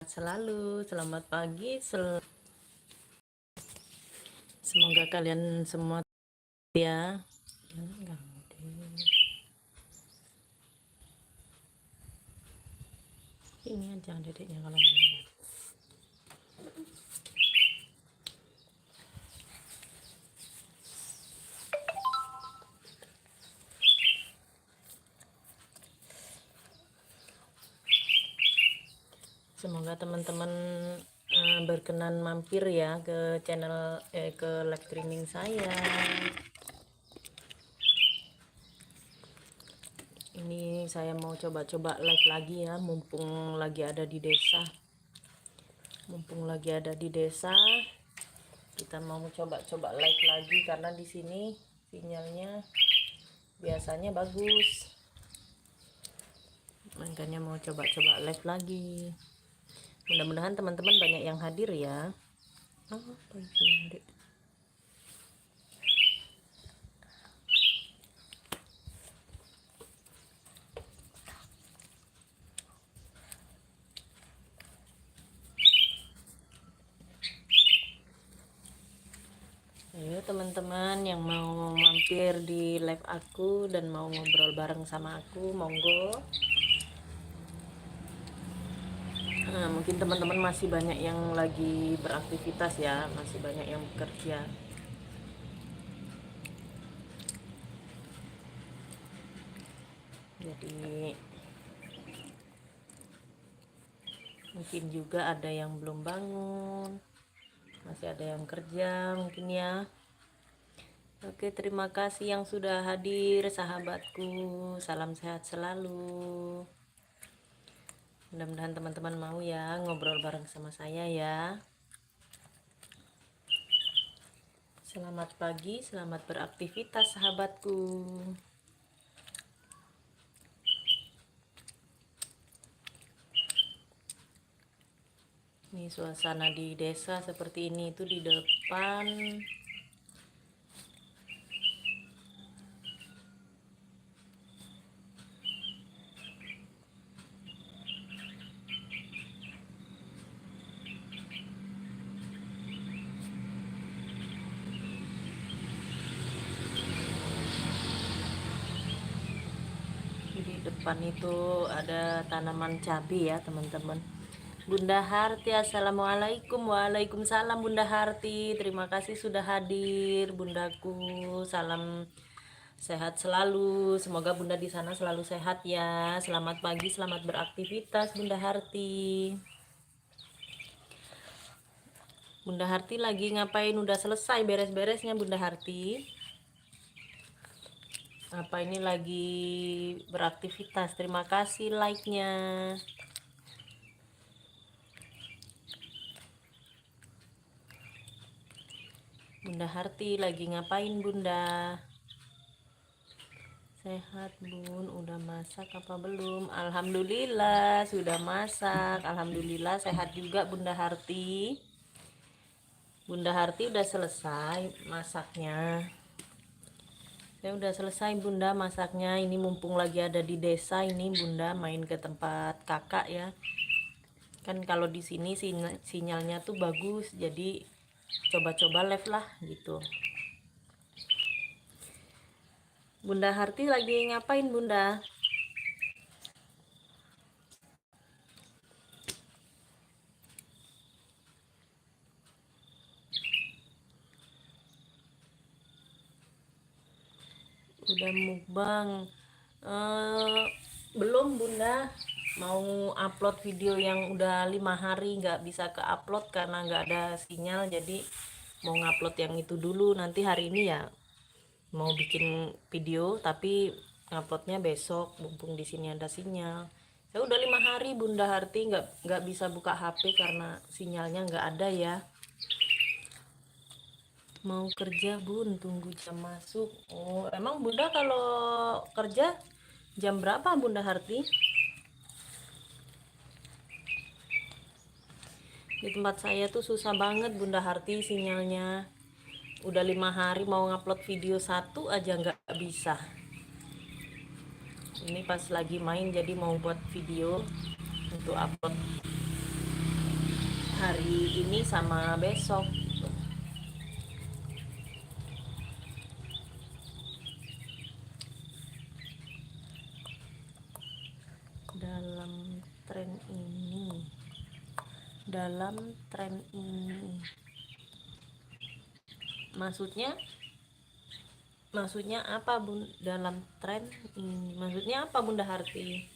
selalu, selamat pagi, semoga kalian semua ya. Ini aja dedeknya kalau mau. Semoga teman-teman berkenan mampir ya ke channel ke live streaming saya. Ini saya mau coba-coba live lagi ya, mumpung lagi ada di desa. Kita mau coba-coba live lagi karena di sini sinyalnya biasanya bagus. Makanya mau coba-coba live lagi. Mudah-mudahan teman-teman banyak yang hadir ya. Apa ini? Ayo teman-teman yang mau mampir di live aku dan mau ngobrol bareng sama aku, monggo. Mungkin teman-teman masih banyak yang lagi beraktivitas ya, masih banyak yang bekerja. Jadi mungkin juga ada yang belum bangun, masih ada yang kerja mungkin ya. Oke, terima kasih yang sudah hadir sahabatku. Salam sehat selalu. Mudah-mudahan teman-teman mau ya ngobrol bareng sama saya ya. Selamat pagi, selamat beraktivitas sahabatku. Ini suasana di desa seperti ini, itu di depan itu ada tanaman cabai ya teman-teman. Bunda Harti, assalamualaikum. Waalaikumsalam Bunda Harti, terima kasih sudah hadir bundaku. Salam sehat selalu, semoga bunda di sana selalu sehat ya. Selamat pagi, selamat beraktivitas Bunda Harti. Bunda Harti lagi ngapain? Udah selesai beres-beresnya Bunda Harti? Apa ini lagi beraktivitas? Terima kasih like-nya. Bunda Harti lagi ngapain Bunda? Sehat Bun, udah masak apa belum? Alhamdulillah sudah masak. Alhamdulillah sehat juga Bunda Harti. Bunda Harti udah selesai masaknya. Saya udah selesai Bunda masaknya. Ini mumpung lagi ada di desa ini Bunda main ke tempat kakak ya. Kan kalau di sini sinyalnya tuh bagus, jadi coba-coba live lah gitu. Bunda Harti lagi ngapain Bunda? Udah mukbang? Belum Bunda, mau upload video yang udah 5 hari nggak bisa ke upload karena nggak ada sinyal, jadi mau ngupload yang itu dulu. Nanti hari ini ya mau bikin video tapi nguploadnya besok mumpung di sini ada sinyal. Saya udah 5 hari Bunda Harti nggak bisa buka HP karena sinyalnya nggak ada ya. Mau kerja Bun, tunggu jam masuk. Oh emang Bunda kalau kerja jam berapa Bunda Harti? Di tempat saya tuh susah banget Bunda Harti sinyalnya. Udah 5 hari mau ngupload video satu aja nggak bisa. Ini pas lagi main jadi mau buat video untuk upload. hari ini sama besok. Dalam tren ini maksudnya apa Bun? Dalam tren ini maksudnya apa Bunda Harti?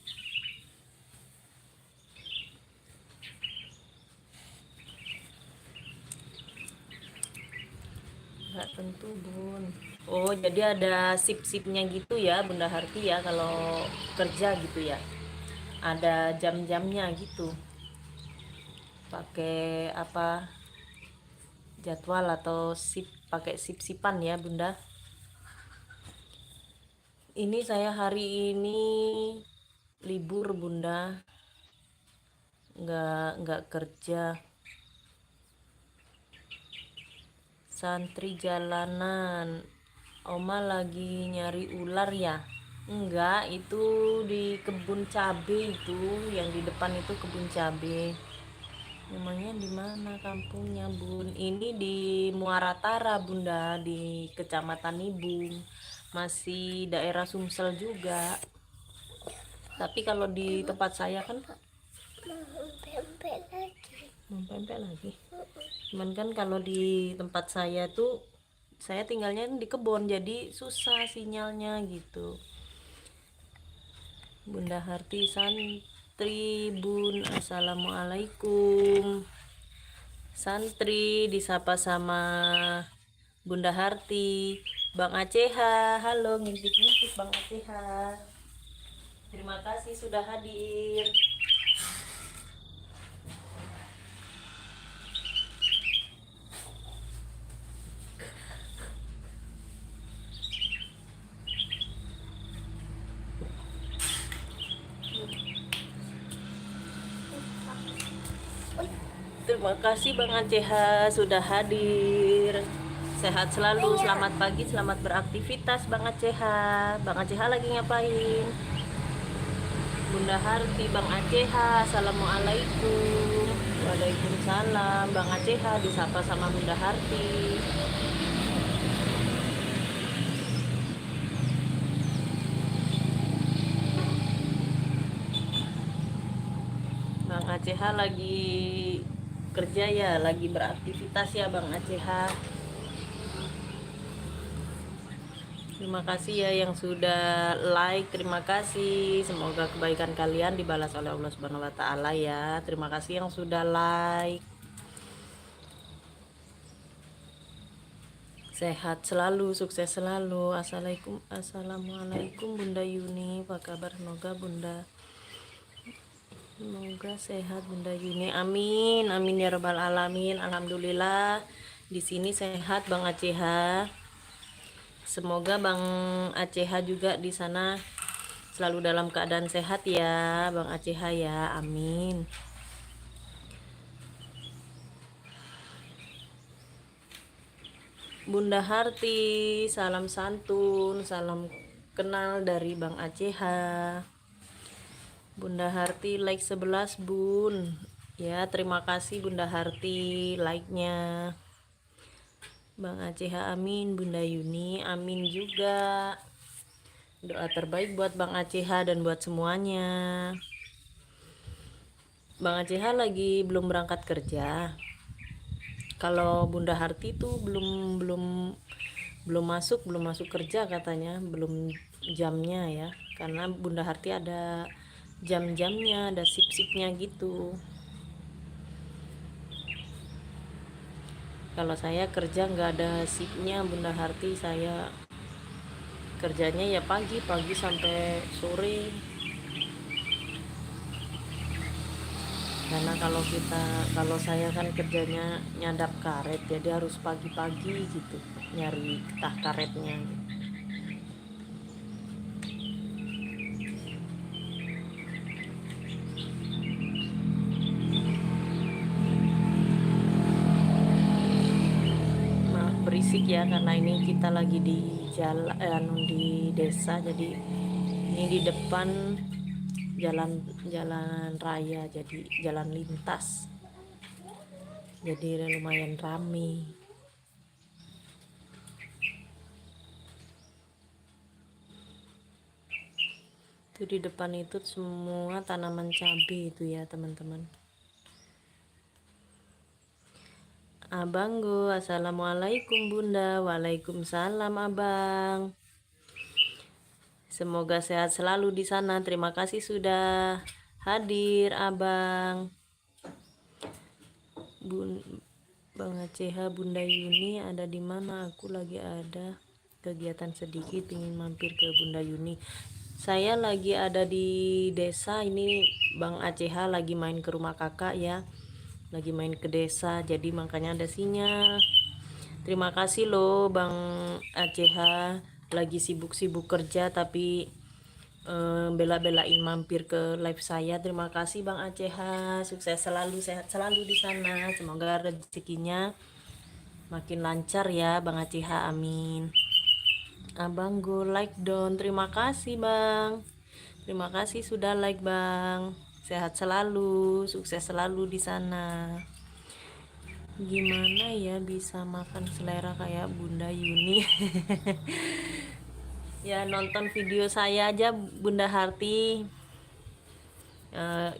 Nggak tentu Bun. Oh, jadi ada sip-sipnya gitu ya Bunda Harti ya, kalau kerja gitu ya, ada jam-jamnya gitu, pakai apa, jadwal atau sip, pakai sip-sipan ya Bunda. Ini saya hari ini libur Bunda, nggak kerja. Santri jalanan, Oma lagi nyari ular ya? Enggak, itu di kebun cabe, itu yang di depan itu kebun cabe. Namanya di mana kampungnya Bun? Ini di Muara Tara Bunda, di Kecamatan Nibung, masih daerah Sumsel juga. Tapi kalau di tempat saya kan mempempek lagi. Cuman kan kalau di tempat saya tuh, saya tinggalnya di kebun, jadi susah sinyalnya gitu. Bunda Harti santri Bun, assalamualaikum. Santri disapa sama Bunda Harti. Bang Aceha, halo, ngintip-ngintip Bang Aceha. Terima kasih sudah hadir. Terima kasih Bang Aceha sudah hadir. Sehat selalu, selamat pagi, selamat beraktivitas Bang Aceha. Bang Aceha lagi ngapain? Bunda Harti, Bang Aceha, assalamualaikum. Waalaikumsalam. Bang Aceha disapa sama Bunda Harti. Bang Aceha lagi kerja ya, lagi beraktivitas ya Bang Aceha. Terima kasih ya yang sudah like, terima kasih. Semoga kebaikan kalian dibalas oleh Allah Subhanahu wa taala ya. Terima kasih yang sudah like. Sehat selalu, sukses selalu. Assalamualaikum Bunda Yuni, apa kabar? Semoga sehat Bunda Yuni. Amin, amin ya rabbal alamin. Alhamdulillah di sini sehat Bang Aceha. Semoga Bang Aceha juga di sana selalu dalam keadaan sehat ya Bang Aceha ya. Amin. Bunda Harti, salam santun, salam kenal dari Bang Aceha. Bunda Harti like 11 Bun. Ya, terima kasih Bunda Harti like-nya. Bang Aceha amin, Bunda Yuni amin juga. Doa terbaik buat Bang Aceha dan buat semuanya. Bang Aceha lagi belum berangkat kerja. Kalau Bunda Harti tuh belum masuk kerja katanya, belum jamnya ya. Karena Bunda Harti ada jam-jamnya, ada sip-sipnya gitu. Kalau saya kerja nggak ada sipnya Bunda Harti, saya kerjanya ya pagi sampai sore. Karena kalau saya kan kerjanya nyadap karet, jadi harus pagi-pagi gitu nyari tah karetnya. Berisik ya, karena ini kita lagi di jalan di desa, jadi ini di depan jalan raya, jadi jalan lintas. jadi lumayan rame. Itu di depan itu semua tanaman cabai itu ya teman-teman. Abanggo, assalamualaikum bunda. Waalaikumsalam abang. Semoga sehat selalu di sana. Terima kasih sudah hadir abang. Bang Aceha, Bunda Yuni ada di mana? Aku lagi ada kegiatan sedikit, ingin mampir ke Bunda Yuni. Saya lagi ada di desa ini. Bang Aceha lagi main ke rumah kakak ya, lagi main ke desa, jadi makanya ada sinyal. Terima kasih loh Bang Aceha, lagi sibuk-sibuk kerja tapi bela-belain mampir ke live saya. Terima kasih Bang Aceha, sukses selalu, sehat selalu di sana, semoga rezekinya makin lancar ya Bang Aceha, amin. Abang go like dong, terima kasih Bang, terima kasih sudah like Bang, sehat selalu, sukses selalu di sana. Gimana ya bisa makan selera kayak Bunda Yuni? Ya nonton video saya aja Bunda Harti,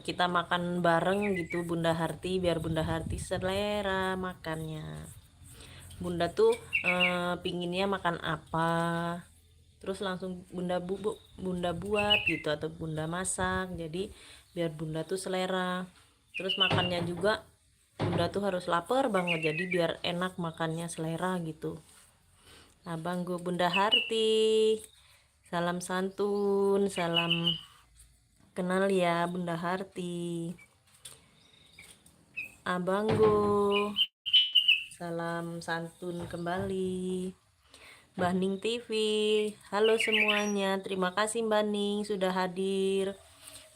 kita makan bareng gitu Bunda Harti, biar Bunda Harti selera makannya. Bunda tuh pinginnya makan apa, terus langsung Bunda buat gitu, atau Bunda masak, jadi biar Bunda tuh selera. Terus makannya juga Bunda tuh harus lapar banget, jadi biar enak makannya, selera gitu. Abang gue Bunda Harti, salam santun, salam kenal ya Bunda Harti. Abang gue, salam santun kembali. Mbah Ning TV, halo semuanya, terima kasih Mbah Ning sudah hadir.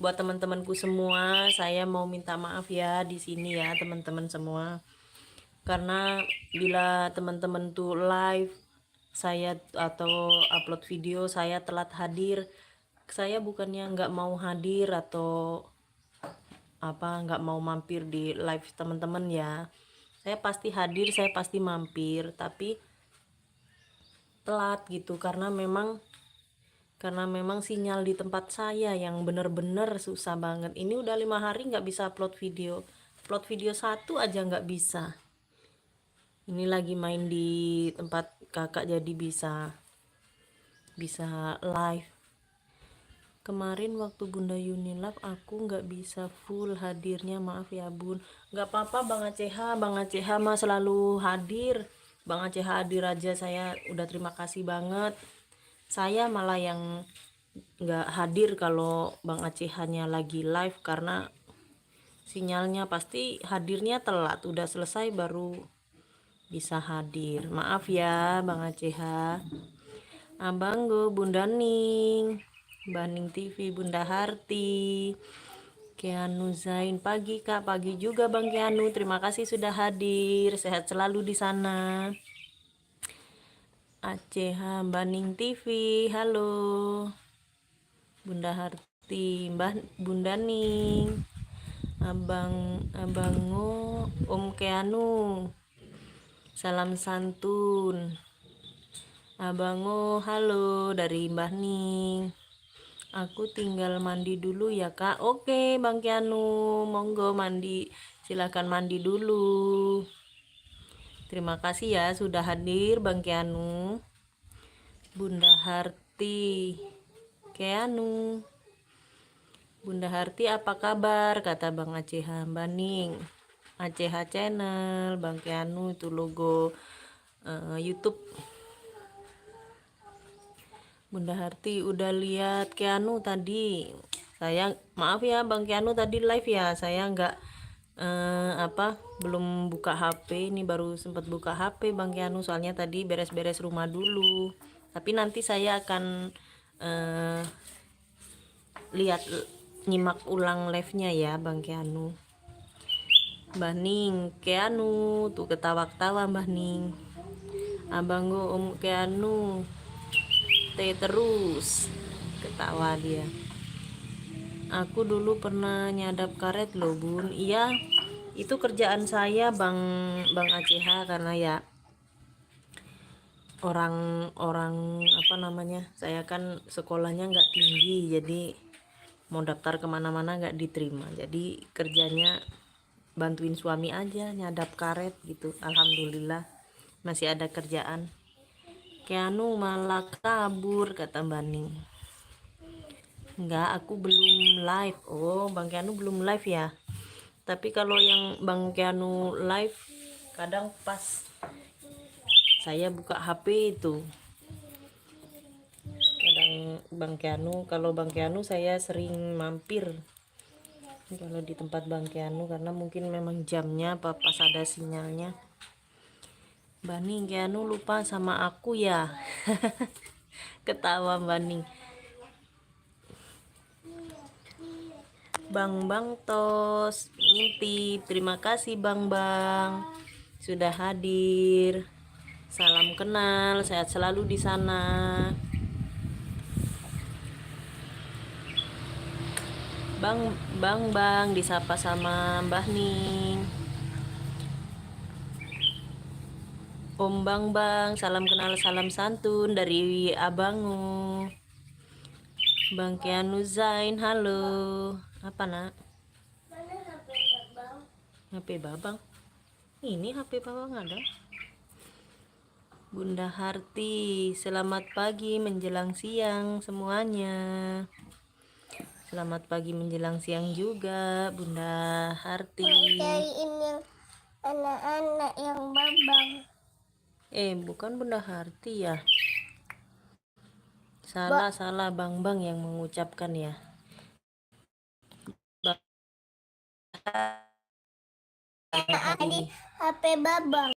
Buat teman-temanku semua, saya mau minta maaf ya di sini ya teman-teman semua, karena bila teman-teman tuh live saya atau upload video saya telat hadir, saya bukannya nggak mau hadir atau apa, nggak mau mampir di live teman-teman ya, saya pasti hadir, saya pasti mampir, tapi telat gitu karena memang sinyal di tempat saya yang bener-bener susah banget. Ini udah 5 hari nggak bisa upload video satu aja nggak bisa. Ini lagi main di tempat kakak jadi bisa live. Kemarin waktu Bunda Yuni live aku nggak bisa full hadirnya, maaf ya Bun. Nggak apa-apa Bang Aceha, Bang Aceha mah selalu hadir. Bang Aceha hadir aja saya udah terima kasih banget. Saya malah yang nggak hadir kalau Bang Aceha-nya lagi live, karena sinyalnya pasti hadirnya telat, udah selesai baru bisa hadir. Maaf ya Bang Aceha. Abang go Bunda Ning, Mbah Ning TV, Bunda Harti, Keanu Zain, pagi Kak, pagi juga Bang Keanu, terima kasih sudah hadir, sehat selalu di sana. Aceha, Mbah Ning TV, halo. Bunda Harti, Bunda Ning, Abango, Om Keanu, salam santun. Abango, halo dari Mbah Ning. Aku tinggal mandi dulu ya Kak. Oke Bang Keanu, monggo mandi, silahkan mandi dulu. Terima kasih ya sudah hadir Bang Keanu. Bunda Harti, Keanu, Bunda Harti apa kabar? Kata Bang Aceha, Mbak Ning, Aceha Channel, Bang Keanu itu logo YouTube. Bunda Harti udah lihat Keanu tadi. Saya maaf ya Bang Keanu tadi live ya, saya nggak belum buka HP, ini baru sempat buka HP Bang Keanu, soalnya tadi beres-beres rumah dulu. Tapi nanti saya akan lihat, nyimak ulang live-nya ya Bang Keanu. Mbah Ning, Keanu tuh ketawa-ketawa Mbah Ning. Abang go Om Keanu teh terus ketawa dia. Aku dulu pernah nyadap karet loh Bun. Iya, Itu kerjaan saya Bang ACH, karena ya orang apa namanya, saya kan sekolahnya nggak tinggi, jadi mau daftar kemana-mana nggak diterima, jadi kerjanya bantuin suami aja nyadap karet gitu. Alhamdulillah masih ada kerjaan. Keanu malah kabur, kata Bani. Enggak, aku belum live. Oh, Bang Keanu belum live ya. Tapi kalau yang Bang Keanu live, kadang pas saya buka HP itu, kadang Bang Keanu, kalau Bang Keanu saya sering mampir kalau di tempat Bang Keanu, karena mungkin memang jamnya apa pas ada sinyalnya. Bani, Keanu lupa sama aku ya. Ketawa Bani. Bang Tos ngintip, terima kasih Bang sudah hadir. Salam kenal, sehat selalu di sana. Bang disapa sama Mbah Ning. Om Bang, salam kenal, salam santun dari Abangu. Bang Kianu Zain, halo. Apa nak? HP Babang. Ini HP Babang ada. Bunda Harti, selamat pagi menjelang siang semuanya. Selamat pagi menjelang siang juga Bunda Harti. Cariin yang anak-anak yang Babang. Bukan Bunda Harti ya. Salah Bang yang mengucapkan ya. Di HP Babang.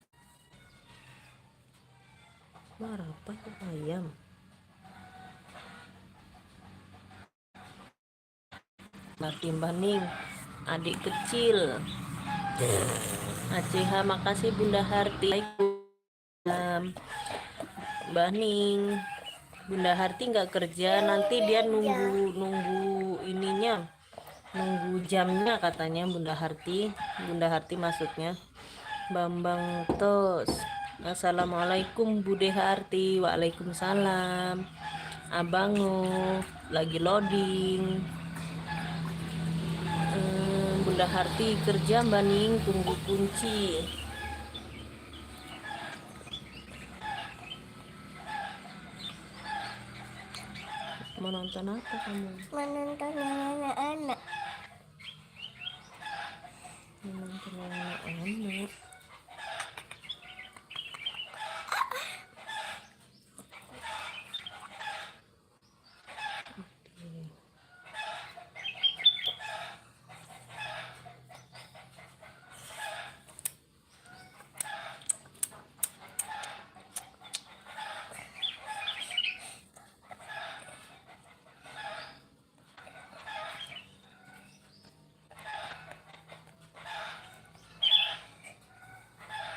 Suara apa itu ayam? Makin Baning, adik kecil. ACH, makasih Bunda Harti. Mbak Ning, Bunda Harti nggak kerja, nanti dia nunggu ininya, nunggu jamnya katanya Bunda Harti maksudnya. Bambang Tos, assalamualaikum Bude Harti. Waalaikumsalam. Abango lagi loading. Bunda Harti kerja Mbak Ning, tunggu kunci. Mau nonton apa kamu? Menonton yang anak-anak. Nonton anak-anak.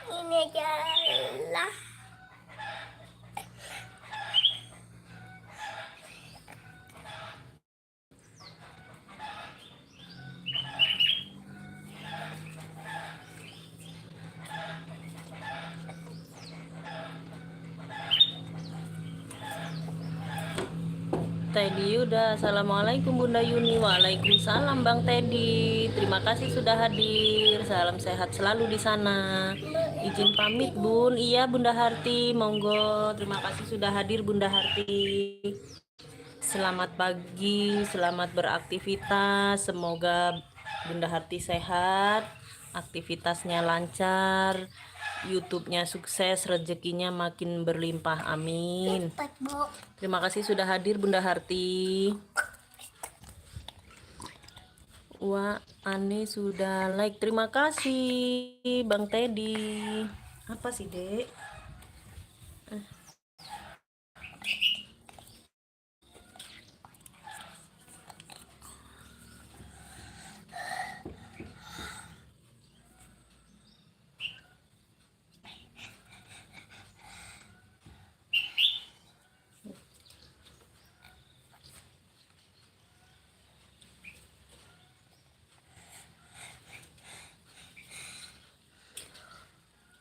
Ini adalah Teddy Yuda, assalamualaikum Bunda Yuni. Waalaikumsalam Bang Teddy, terima kasih sudah hadir. Salam sehat selalu di sana. Izin pamit Bun. Iya Bunda Harti, monggo. Terima kasih sudah hadir Bunda Harti. Selamat pagi, selamat beraktivitas. Semoga Bunda Harti sehat, aktivitasnya lancar, YouTube-nya sukses, rezekinya makin berlimpah. Amin. Terima kasih sudah hadir Bunda Harti. Wah, Ane sudah like. Terima kasih Bang Teddy. Apa sih, Dek?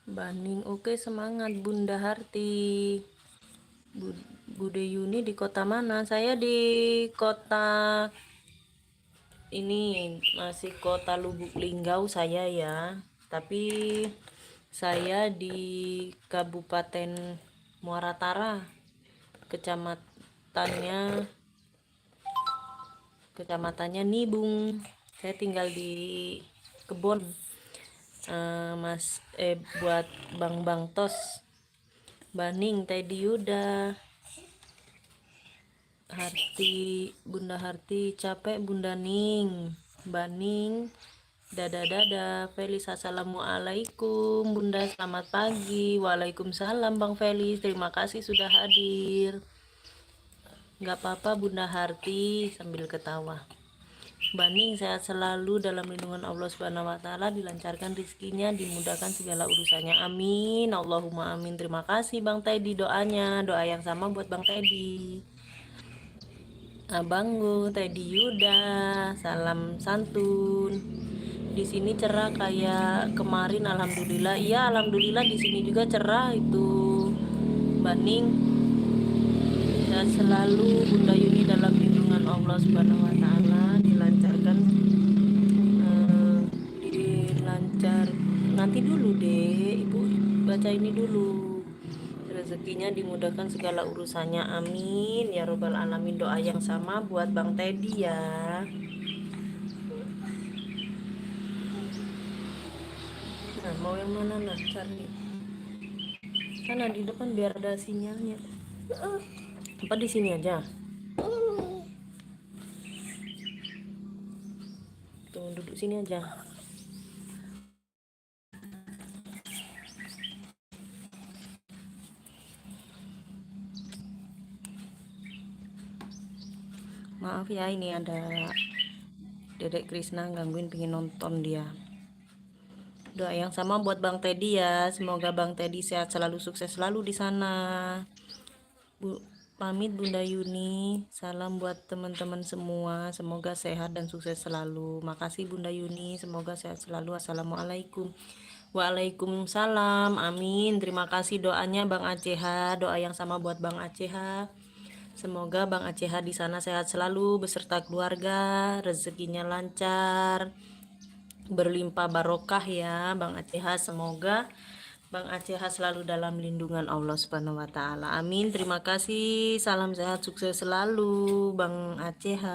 Baning, oke, semangat Bunda Harti. Bude Yuni di kota mana? Saya di kota ini, masih kota Lubuk Linggau saya ya. Tapi saya di Kabupaten Muara Tara, kecamatannya Nibung. Saya tinggal di kebon. Buat Bang Tos, Baning, Teddy Yuda, Harti, Bunda Harti, capek Bunda Ning, Baning, dada Felis, assalamualaikum Bunda, selamat pagi. Waalaikumsalam Bang Felis, terima kasih sudah hadir. Gak apa-apa Bunda Harti, sambil ketawa. Baning, sehat selalu dalam lindungan Allah Subhanahu wa taala, dilancarkan rezekinya, dimudahkan segala urusannya. Amin. Allahumma amin. Terima kasih Bang Teddy doanya. Doa yang sama buat Bang Teddy. Abangku Teddy Yuda, salam santun. Di sini cerah kayak kemarin, alhamdulillah. Iya, alhamdulillah di sini juga cerah itu. Baning, sehat selalu Bunda Yuni dalam lindungan Allah Subhanahu wa taala, dilancarkan nanti dulu deh Ibu, baca ini dulu. Rezekinya dimudahkan segala urusannya, amin ya robbal alamin. Doa yang sama buat Bang Teddy ya. Nah, mau yang mana nak cari? Sana di depan biar ada sinyalnya. Apa di sini aja? Tunggu, duduk sini aja. Maaf ya, ini ada Dedek Krisna gangguin, pengen nonton dia. Doa yang sama buat Bang Teddy ya. Semoga Bang Teddy sehat selalu, sukses selalu di sana. Pamit Bunda Yuni. Salam buat teman-teman semua. Semoga sehat dan sukses selalu. Makasih Bunda Yuni. Semoga sehat selalu. Assalamualaikum. Waalaikumsalam. Amin. Terima kasih doanya Bang ACH. Doa yang sama buat Bang ACH. Semoga Bang ACH di sana sehat selalu beserta keluarga, rezekinya lancar, berlimpah barokah ya Bang ACH. Semoga Bang ACH selalu dalam lindungan Allah Subhanahu wa taala. Amin. Terima kasih. Salam sehat sukses selalu Bang ACH.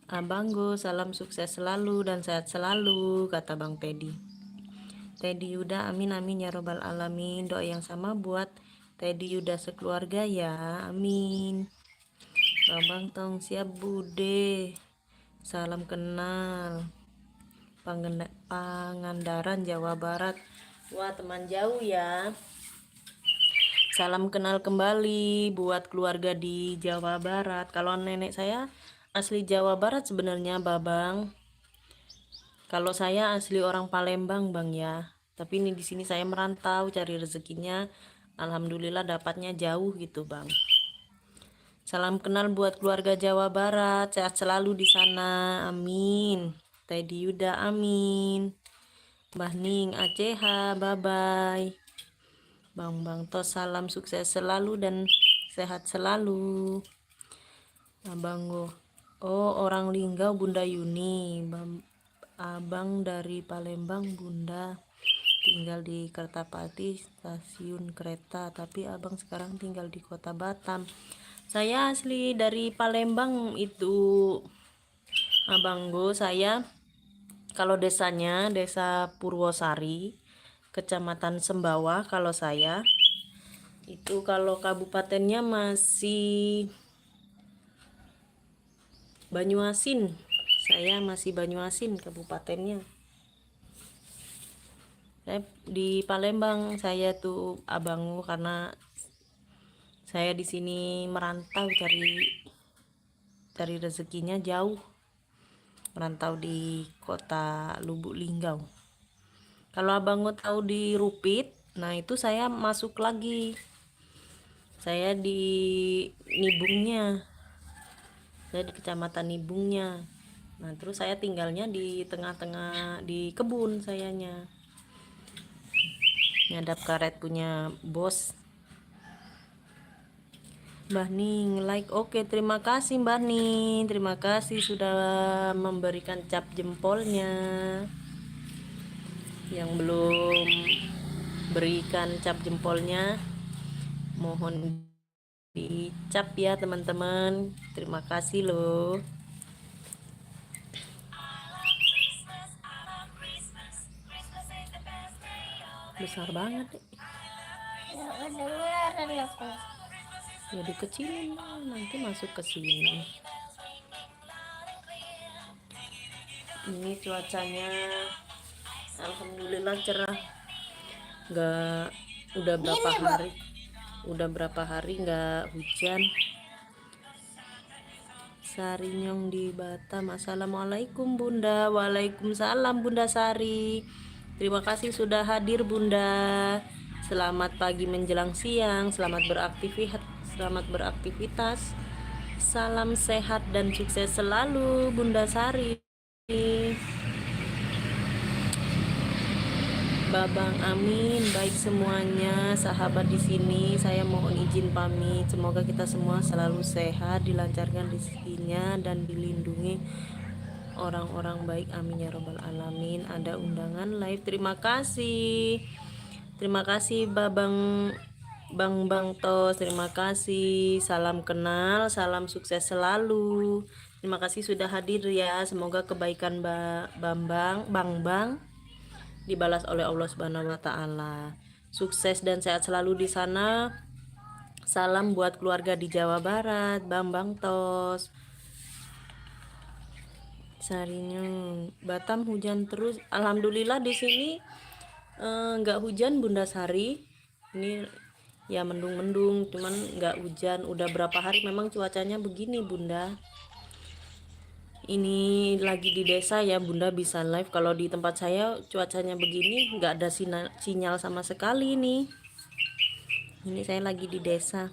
Abanggo, salam sukses selalu dan sehat selalu, kata Bang Teddy. Teddy Yuda, amin amin ya robbal alamin. Doa yang sama buat Teddy Yuda sekeluarga ya, amin. Bang Tong, siap Bude. Salam kenal. Pangandaran, Jawa Barat. Wah, teman jauh ya. Salam kenal kembali buat keluarga di Jawa Barat. Kalau nenek saya asli Jawa Barat sebenarnya, Babang. Kalau saya asli orang Palembang, Bang ya. Tapi ini di sini saya merantau cari rezekinya. Alhamdulillah dapatnya jauh gitu, Bang. Salam kenal buat keluarga Jawa Barat, sehat selalu di sana, amin. Teddy Yuda, amin. Mbah Ning, ACH, bye-bye. Bang Tos, salam sukses selalu dan sehat selalu. Abanggo, oh orang Linggau Bunda Yuni. Abang dari Palembang Bunda, tinggal di Kertapati stasiun kereta, tapi abang sekarang tinggal di kota Batam. Saya asli dari Palembang itu, Abanggo. Saya kalau desanya Desa Purwosari, Kecamatan Sembawah. Kalau saya itu, kalau kabupatennya masih Banyuasin. Saya masih Banyuasin kabupatennya. Saya di Palembang saya tuh, Abanggo, karena saya di sini merantau cari rezekinya jauh. Merantau di kota Lubuk Linggau. Kalau Abanggo tahu di Rupit, nah itu saya masuk lagi. Saya di Nibungnya. Saya di Kecamatan Nibungnya. Nah, terus saya tinggalnya di tengah-tengah di kebun sayanya. Nyadap karet punya bos. Mbah Ning like. Oke, terima kasih Mbah Ning, terima kasih sudah memberikan cap jempolnya. Yang belum berikan cap jempolnya mohon dicap ya teman-teman. Terima kasih loh. Besar banget deh. Ya kedengaran aku. Ya dikecilin lah, nanti masuk ke sini. Ini cuacanya alhamdulillah cerah. Nggak, udah berapa hari nggak hujan. Sarinyong di Batam. Assalamualaikum Bunda. Waalaikumsalam Bunda Sari. Terima kasih sudah hadir Bunda. Selamat pagi menjelang siang. Selamat beraktivitas. Salam sehat dan sukses selalu Bunda Sari. Babang, amin. Baik semuanya, sahabat di sini, saya mohon izin pamit. Semoga kita semua selalu sehat, dilancarkan rezekinya dan dilindungi orang-orang baik. Amin ya robbal alamin. Ada undangan live. Terima kasih. Terima kasih Babang Bang Tos. Terima kasih. Salam kenal, salam sukses selalu. Terima kasih sudah hadir ya. Semoga kebaikan Bang dibalas oleh Allah Subhanahu wa taala. Sukses dan sehat selalu di sana. Salam buat keluarga di Jawa Barat, Bang Tos. Sarinya Batam hujan terus. Alhamdulillah di sini nggak hujan Bunda Sari. Ini ya mendung-mendung, cuman nggak hujan. Udah berapa hari memang cuacanya begini Bunda. Ini lagi di desa ya Bunda, bisa live. Kalau di tempat saya cuacanya begini nggak ada sinyal sama sekali nih. Ini saya lagi di desa.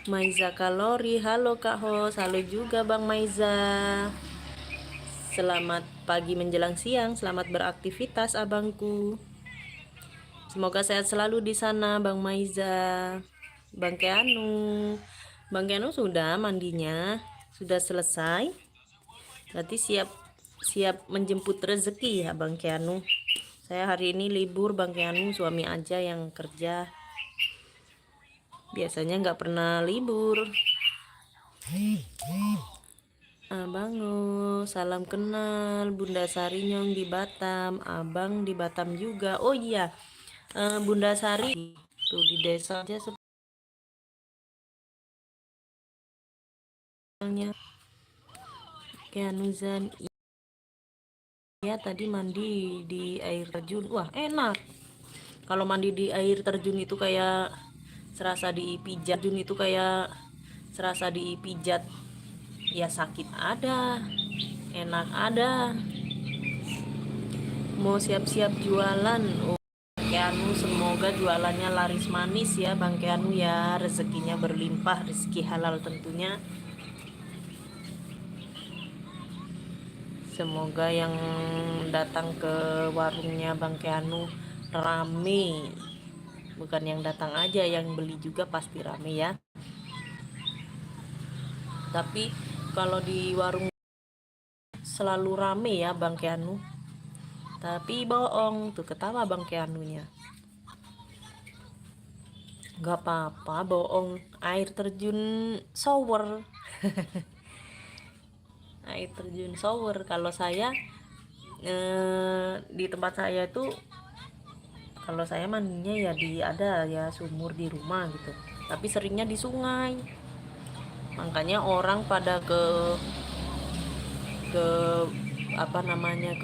Maiza Kalori, halo Kak Hos. Halo juga Bang Maiza. Selamat pagi menjelang siang, selamat beraktivitas abangku. Semoga sehat selalu di sana Bang Maiza. Bang Keanu sudah mandinya, sudah selesai. Berarti siap menjemput rezeki ya Bang Keanu. Saya hari ini libur Bang Keanu, suami aja yang kerja. Biasanya nggak pernah libur. Abango, salam kenal Bunda Sarinyong di Batam, Abang di Batam juga. Oh iya, Bunda Sari tuh di desa aja soalnya. Keanuzan, ya tadi mandi di air terjun, wah enak. Kalau mandi di air terjun itu kayak serasa dipijat, ya sakit ada, enak ada. Mau siap-siap jualan. Oh, Keanu, semoga jualannya laris manis ya Bang Keanu ya, rezekinya berlimpah, rezeki halal tentunya. Semoga yang datang ke warungnya Bang Keanu rame, bukan yang datang aja, yang beli juga pasti rame ya. Tapi kalau di warung selalu rame ya Bang Keanu. Tapi bohong, tuh ketawa Bang Keanunya. Gak apa-apa, bohong. Air terjun shower. Air terjun shower. Kalau saya di tempat saya itu, kalau saya mandinya ya ada ya sumur di rumah gitu. Tapi seringnya di sungai. Makanya orang pada ke ke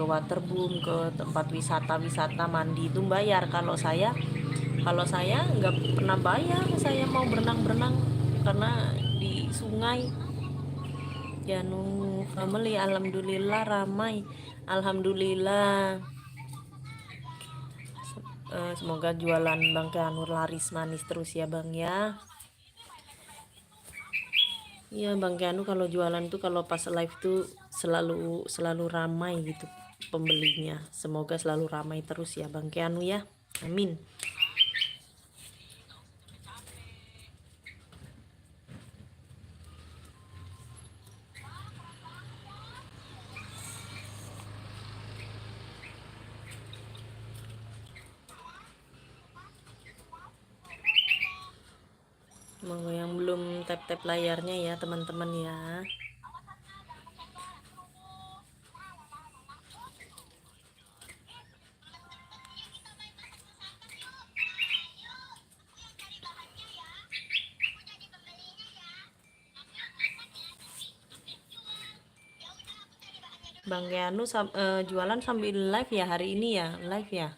waterboom, ke tempat wisata mandi itu bayar. Kalau saya nggak pernah bayar. Saya mau berenang karena di sungai. Janu family, alhamdulillah ramai, alhamdulillah. Semoga jualan Bang Keanu laris manis terus ya Bang ya. Iya Bang Keanu kalau jualan tuh, kalau pas live tuh selalu ramai gitu pembelinya. Semoga selalu ramai terus ya Bang Keanu ya. Amin. Semoga yang belum tap-tap layarnya ya teman-teman ya. Bang Keanu jualan sambil live ya hari ini ya, live ya.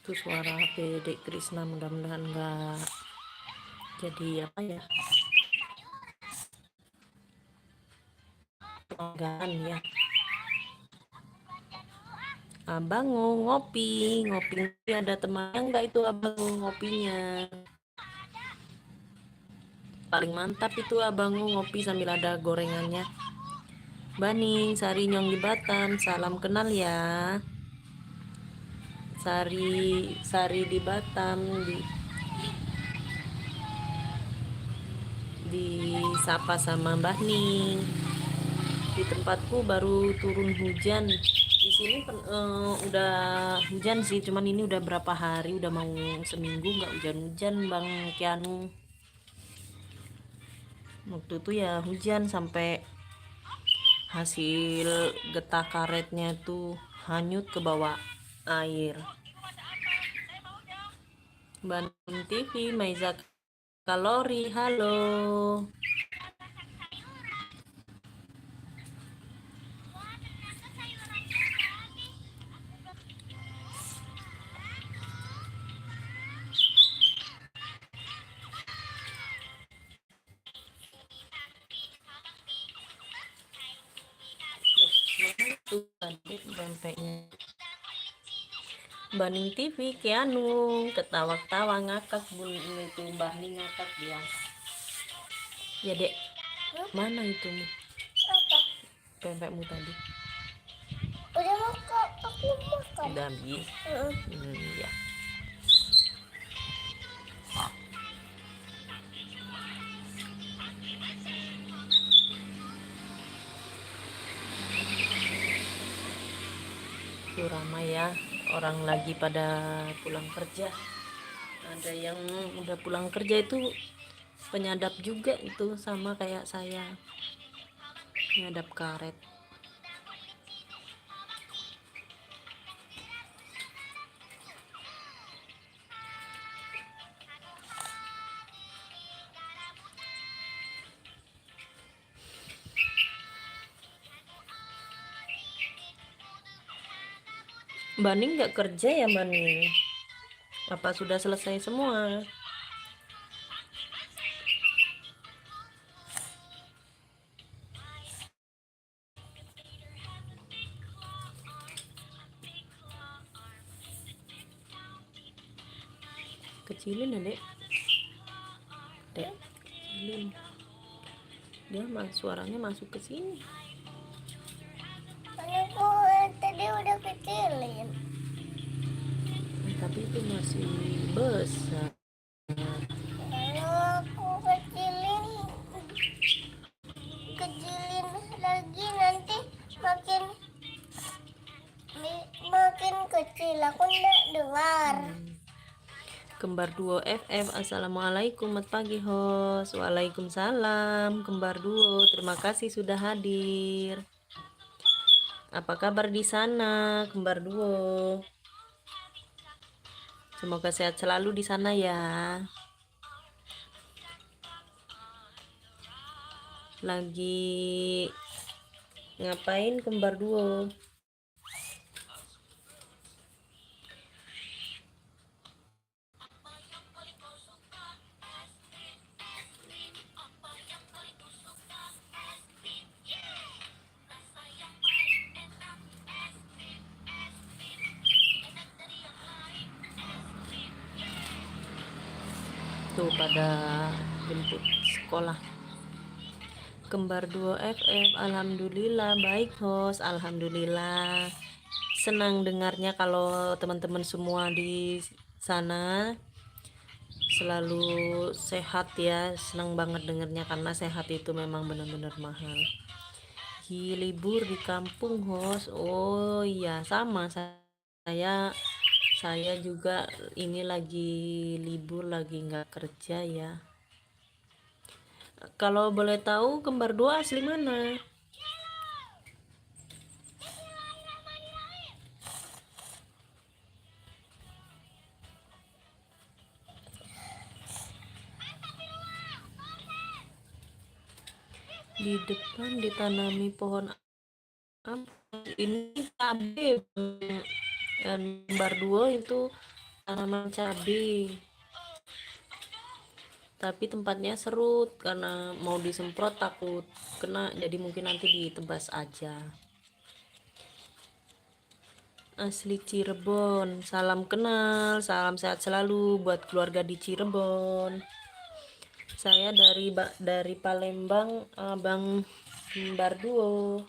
Itu suara HP Dek Krisna, mudah-mudahan enggak jadi apa ya, pelanggan ya. Abang ngopi ada temannya enggak itu abang ngopinya? Paling mantap itu abang ngopi sambil ada gorengannya. Bani Sari Nyong di Batam, salam kenal ya. Sari di Batam, di sapa sama Mbah Ning. Di tempatku baru turun hujan. Di sini udah hujan sih, cuman ini udah berapa hari, udah mau seminggu nggak hujan-hujan Bang Kianu. Waktu itu ya hujan sampai hasil getah karetnya tuh hanyut ke bawah air. Bandung TV, Maiza Kalori, halo. Tuh tadi bempeknya. Bandung TV, Kianu ketawa-ketawa ngakak, bun itu Mbah Ning ngakak dia. Ya dek, mana itu Apa? pempekmu tadi? Udah makan, aku makan. Udah habis. Ya. Tuh ramai ya, orang lagi pada pulang kerja. Ada yang udah pulang kerja itu penyadap juga itu, sama kayak saya, penyadap karet. Mbak Ning nggak kerja ya Mbak Ning? Apa sudah selesai semua? Kecilin ya dek, kecilin. Dia suaranya masuk ke sini. Aku tadi udah kecilin. Tapi itu masih besar. Kalau aku kecilin lagi nanti makin kecil. Aku nggak dengar. Kembar Duo FF, assalamualaikum, selamat pagi host. Waalaikumsalam Kembar Duo, terima kasih sudah hadir. Apa kabar di sana Kembar Duo? Semoga sehat selalu di sana ya. Lagi ngapain kembar duo? Tuh pada jemput sekolah. Kembar duo FF, alhamdulillah baik host, alhamdulillah. Senang dengarnya kalau teman-teman semua di sana selalu sehat ya. Senang banget dengarnya karena sehat itu memang benar-benar mahal. Libur di kampung host. Oh iya, sama saya juga ini lagi libur, lagi nggak kerja ya. Kalau boleh tahu kembar dua asli mana? Di depan ditanami pohon apa? Ini cabai. Kembar dua itu tanaman cabai. Tapi tempatnya serut karena mau disemprot takut kena, jadi mungkin nanti ditebas aja. Asli Cirebon, salam kenal, salam sehat selalu buat keluarga di Cirebon. Saya dari Palembang, Abang Kembar Duo.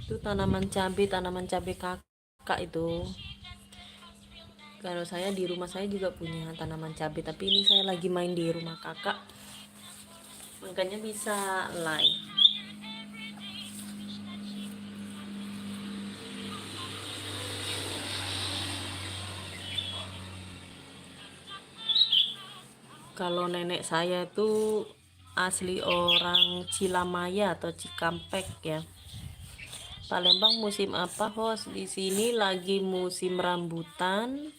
Itu tanaman cabai kakak itu. Kalau saya di rumah saya juga punya tanaman cabai, tapi ini saya lagi main di rumah kakak, makanya bisa live. Kalau nenek saya tuh asli orang Cilamaya atau Cikampek ya. Palembang musim apa host? Di sini lagi musim rambutan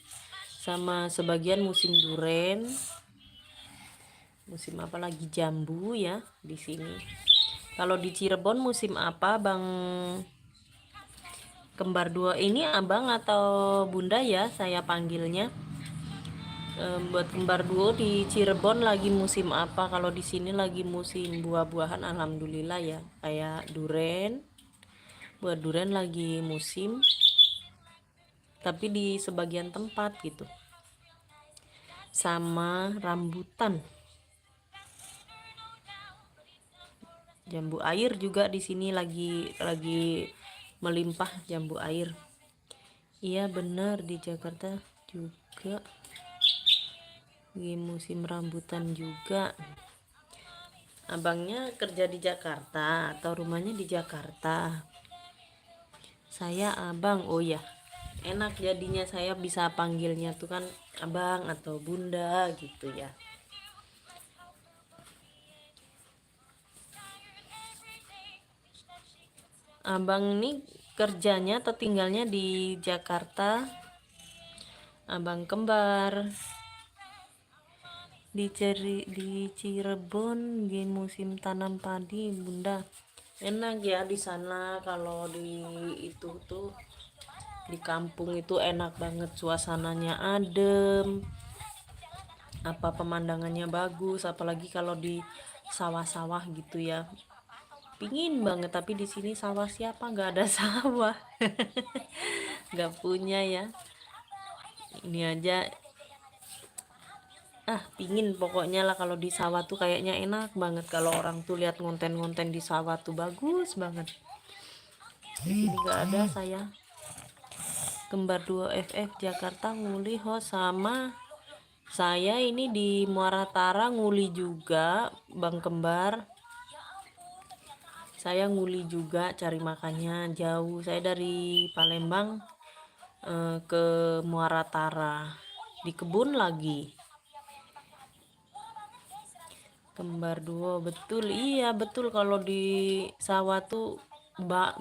sama sebagian musim duren. Musim apa lagi, jambu ya di sini. Kalau di Cirebon musim apa Bang Kembar Dua ini, abang atau bunda ya saya panggilnya? Buat kembar duo di Cirebon lagi musim apa? Kalau di sini lagi musim buah-buahan, alhamdulillah ya, kayak duren. Buat duren lagi musim, tapi di sebagian tempat gitu. Sama rambutan. Jambu air juga di sini lagi melimpah jambu air. Iya benar, di Jakarta juga lagi musim rambutan juga. Abangnya kerja di Jakarta atau rumahnya di Jakarta? Saya abang. Oh ya, enak jadinya saya bisa panggilnya tuh kan abang atau bunda gitu ya. Abang ini kerjanya atau tinggalnya di Jakarta? Abang kembar di Cirebon di musim tanam padi bunda. Enak ya di sana, kalau di itu tuh di kampung itu enak banget, suasananya adem, apa pemandangannya bagus, apalagi kalau di sawah-sawah gitu ya. Pingin banget, tapi di sini sawah siapa, nggak ada sawah. Nggak punya ya. Ini aja pingin pokoknya lah kalau di sawah tuh, kayaknya enak banget kalau orang tuh lihat ngonten-ngonten di sawah tuh bagus banget. Di sini nggak ada saya. Kembar Dua FF Jakarta nguli host sama saya ini di Muara Tara nguli juga Bang Kembar. Saya nguli juga, cari makannya jauh. Saya dari Palembang ke Muara Tara, di kebun lagi. Kembar Duo, betul, iya betul, kalau di sawah tuh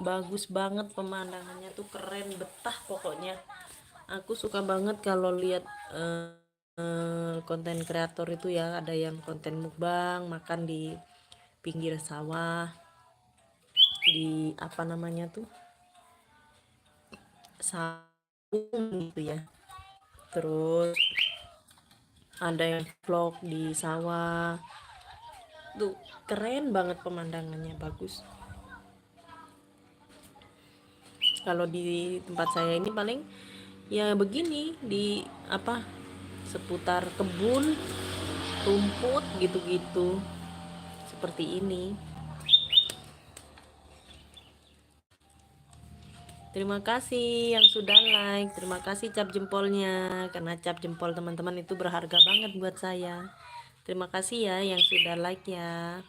bagus banget pemandangannya tuh, keren, betah pokoknya. Aku suka banget kalau lihat konten kreator itu ya, ada yang konten mukbang makan di pinggir sawah, di apa namanya tuh, saung gitu ya. Terus ada yang vlog di sawah tuh, keren banget pemandangannya, bagus. Kalau di tempat saya ini paling ya begini, di apa, seputar kebun, rumput gitu-gitu, seperti ini. Terima kasih yang sudah like, terima kasih cap jempolnya, karena cap jempol teman-teman itu berharga banget buat saya. Terima kasih ya yang sudah like ya.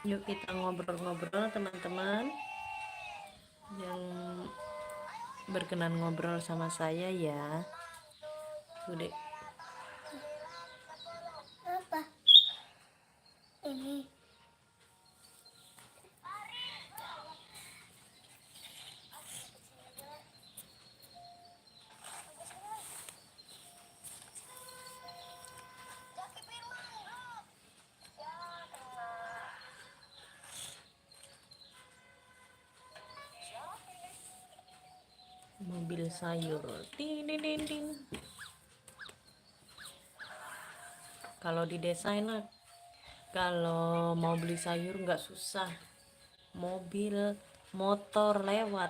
Yuk kita ngobrol-ngobrol teman-teman yang berkenan ngobrol sama saya ya. Udah. Apa? Ini. Mobil sayur, ding ding ding ding. Kalau di desa enak, kalau mau beli sayur nggak susah, mobil motor lewat.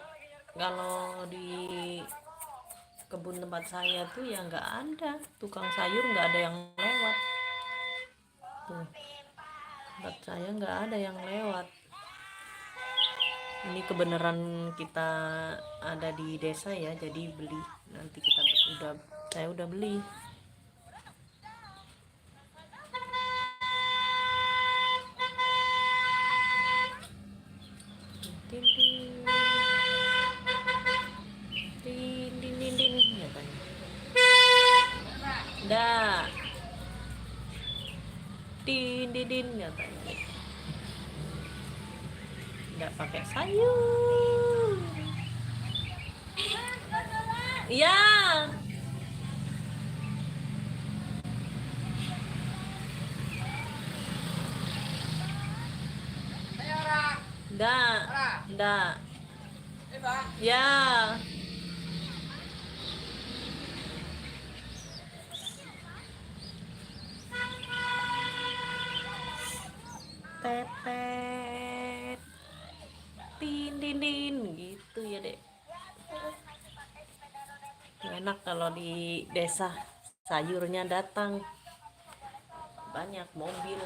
Kalau di kebun tempat saya tuh ya nggak ada tukang sayur, nggak ada yang lewat tuh, tempat saya nggak ada yang lewat. Ini kebenaran kita ada di desa ya, jadi beli, nanti kita saya udah beli. Din, din. Din, din, din, din. Ya, tanya. Dah. Din, din, din. Ya, tanya. Nggak pakai sayur. Iya. Nggak. Nggak. Ya. Tetet. Din, din, din. Gitu ya, Dek. Enak kalau di desa, sayurnya datang banyak, mobil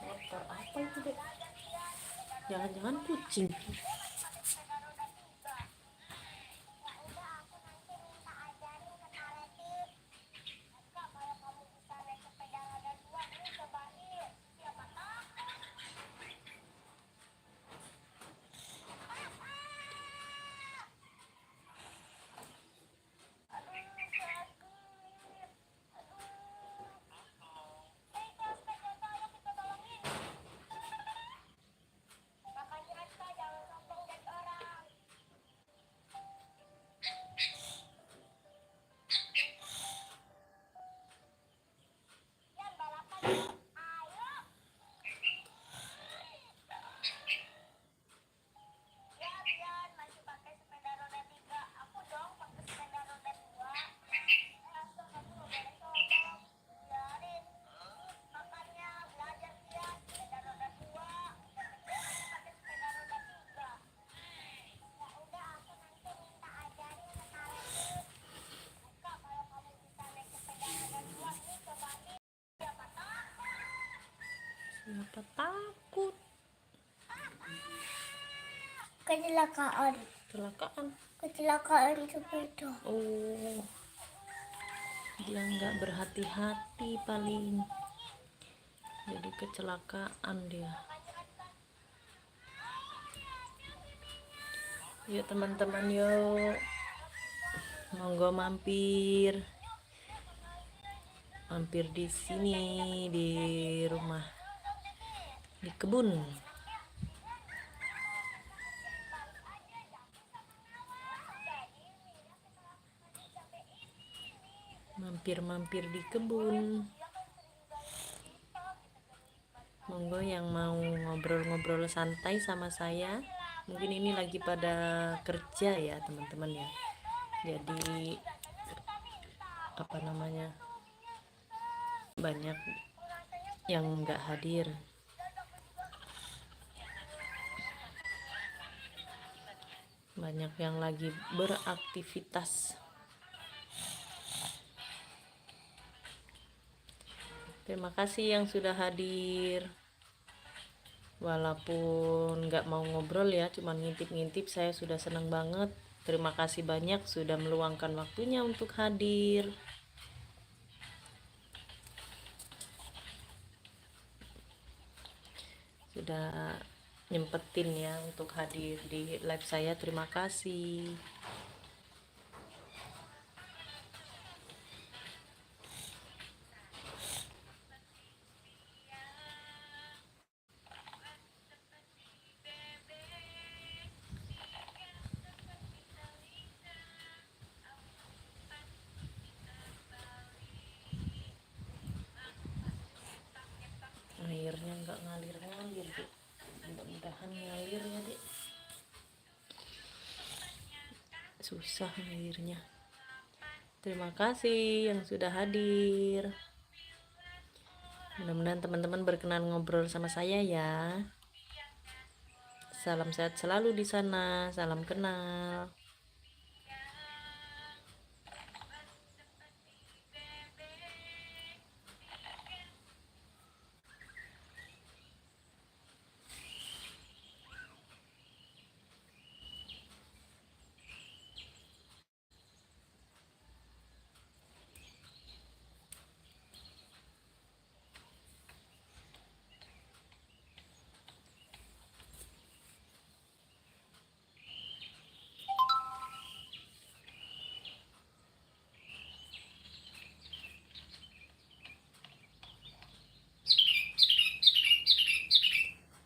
motor apa itu, Dek? Jangan-jangan kucing. Siapa takut? Kecelakaan. Kecelakaan sepeda. Oh, dia nggak berhati-hati paling, jadi kecelakaan dia. Yuk teman-teman, yuk monggo mampir di sini, di rumah, di kebun. Mampir di kebun. Monggo yang mau ngobrol-ngobrol santai sama saya. Mungkin ini lagi pada kerja ya teman-teman ya, jadi apa namanya, banyak yang nggak hadir. Banyak yang lagi beraktivitas. Terima kasih yang sudah hadir. Walaupun nggak mau ngobrol ya, cuman ngintip-ngintip, saya sudah senang banget. Terima kasih banyak sudah meluangkan waktunya untuk hadir. Sudah nyempetin ya untuk hadir di live saya. Terima kasih. Airnya nggak ngalir-ngalir, Dek. Mudah-mudahan ngalir ya, Dek. Susah ngalirnya. Terima kasih yang sudah hadir. Mudah-mudahan teman-teman berkenan ngobrol sama saya ya. Salam sehat selalu di sana, salam kenal.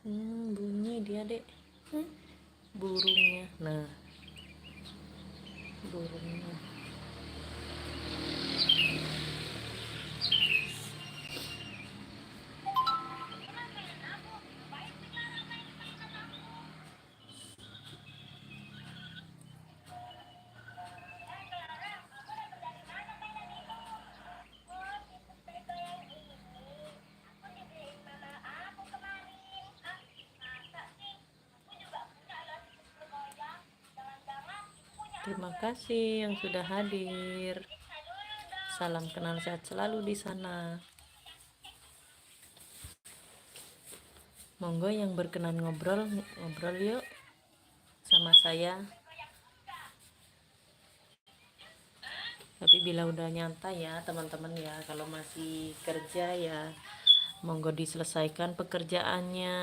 Bunyi dia, Dek. Burungnya. Nah, burungnya. Terima kasih yang sudah hadir. Salam kenal sehat selalu di sana. Monggo yang berkenan ngobrol yuk sama saya. Tapi bila udah nyantai ya teman-teman ya, kalau masih kerja ya monggo diselesaikan pekerjaannya.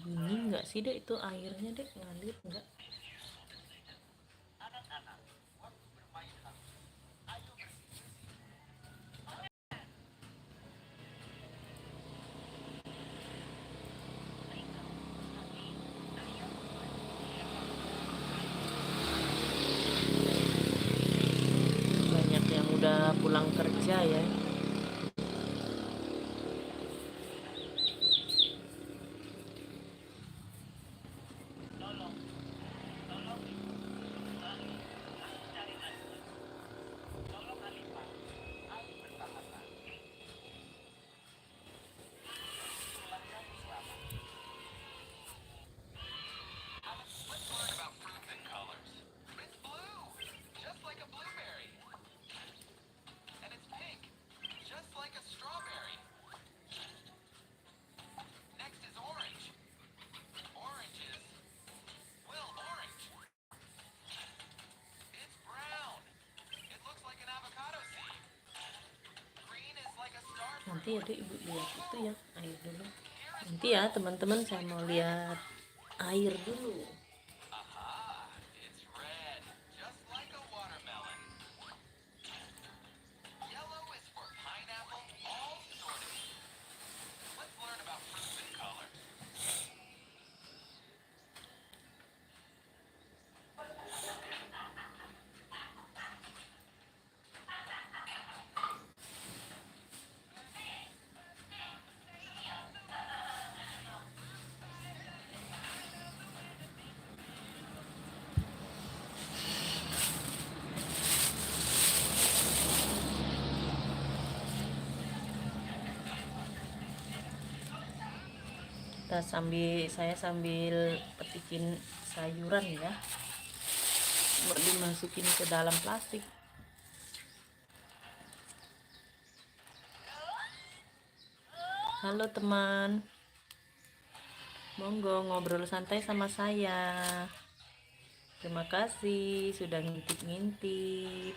Bunyi enggak sih dek itu airnya dek, ngalir enggak? Banyak yang udah pulang kerja ya. Nanti ya dek ibu lihat itu ya air dulu. Nanti ya teman-teman saya mau lihat air dulu. Saya sambil petikin sayuran ya, mau dimasukin ke dalam plastik. Halo teman, monggo ngobrol santai sama saya. Terima kasih sudah ngintip-ngintip.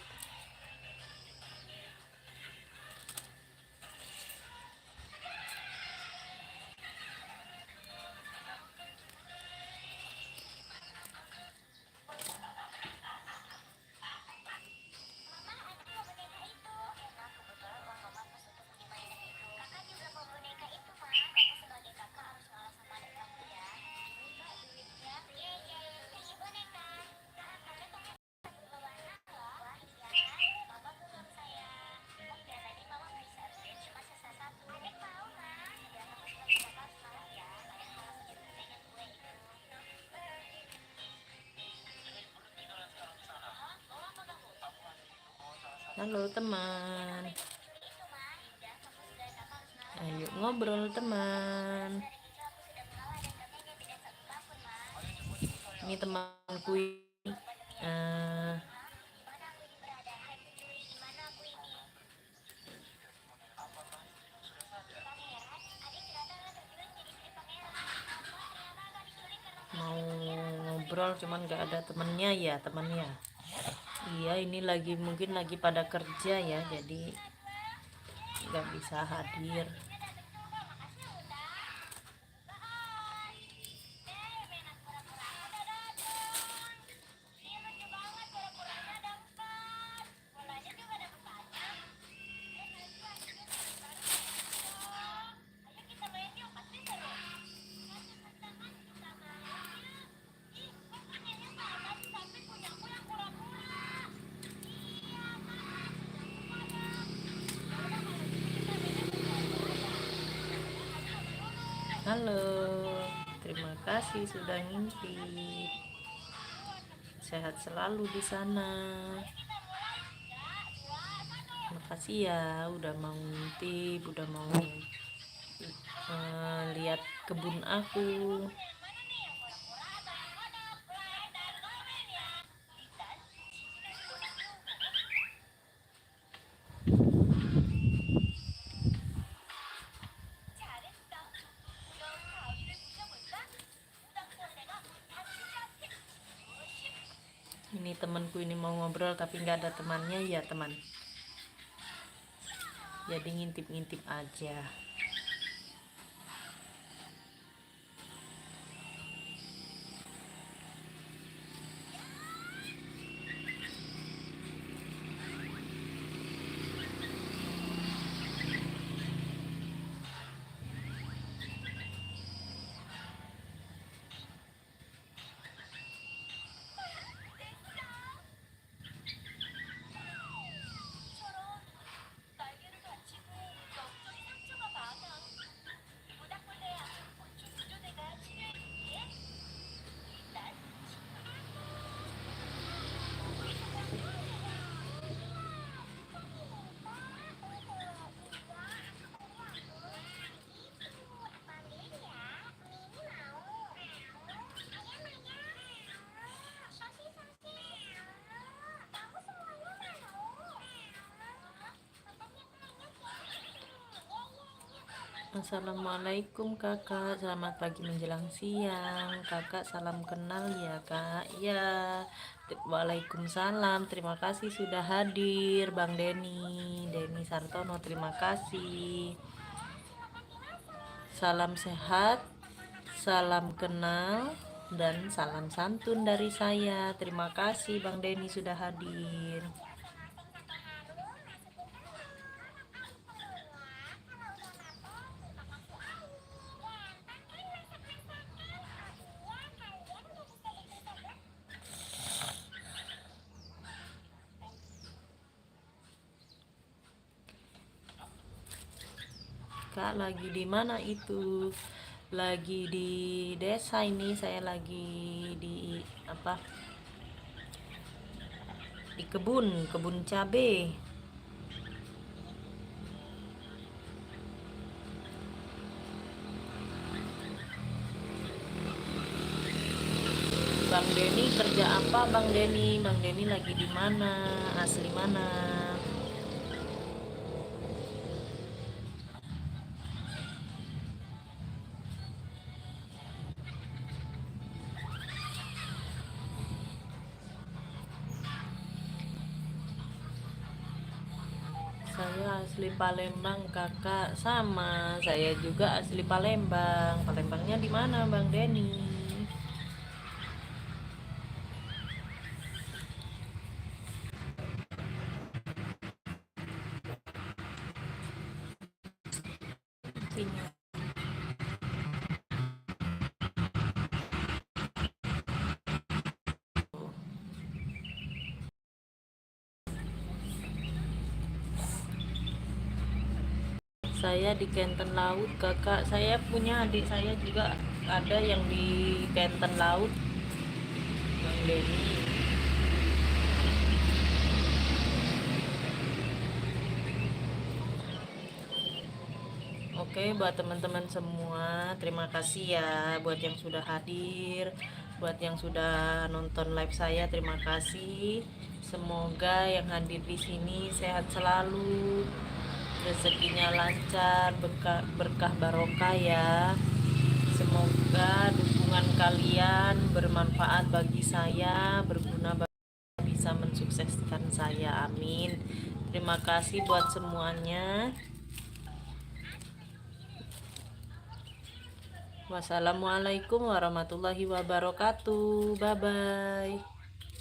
Halo teman, ayo ngobrol teman. Ini temanku ini mau ngobrol cuman gak ada temennya ya temannya. Iya ini mungkin lagi pada kerja ya, jadi nggak bisa hadir. Halo, terima kasih sudah ngintip. sehat selalu di sana. Makasih ya udah mau ngintip, udah mau lihat kebun aku. Ini temanku ini mau ngobrol tapi nggak ada temannya ya teman. Jadi ngintip-ngintip aja. Assalamualaikum kakak, selamat pagi menjelang siang. Kakak salam kenal ya kak. Ya, waalaikumsalam. Terima kasih sudah hadir Bang Denny Sartono, terima kasih. Salam sehat, salam kenal, dan salam santun dari saya. Terima kasih Bang Denny sudah hadir. Kak lagi di mana itu? Lagi di desa ini, saya lagi di apa? Di kebun cabe. Bang Denny kerja apa Bang Denny? Bang Denny lagi di mana? Asli mana? Saya asli Palembang kakak, sama saya juga asli Palembang. Palembangnya di mana Bang Denny? Sinyal. Saya di Kenten Laut kakak, saya punya adik saya juga ada yang di Kenten Laut Bang Denny. Oke, buat teman-teman semua, terima kasih ya buat yang sudah hadir, buat yang sudah nonton live saya, terima kasih. Semoga yang hadir di sini sehat selalu, rezekinya lancar, berkah barokah ya. Semoga dukungan kalian bermanfaat bagi saya, berguna bisa mensukseskan saya, amin. Terima kasih buat semuanya. Wassalamualaikum warahmatullahi wabarakatuh. Bye bye.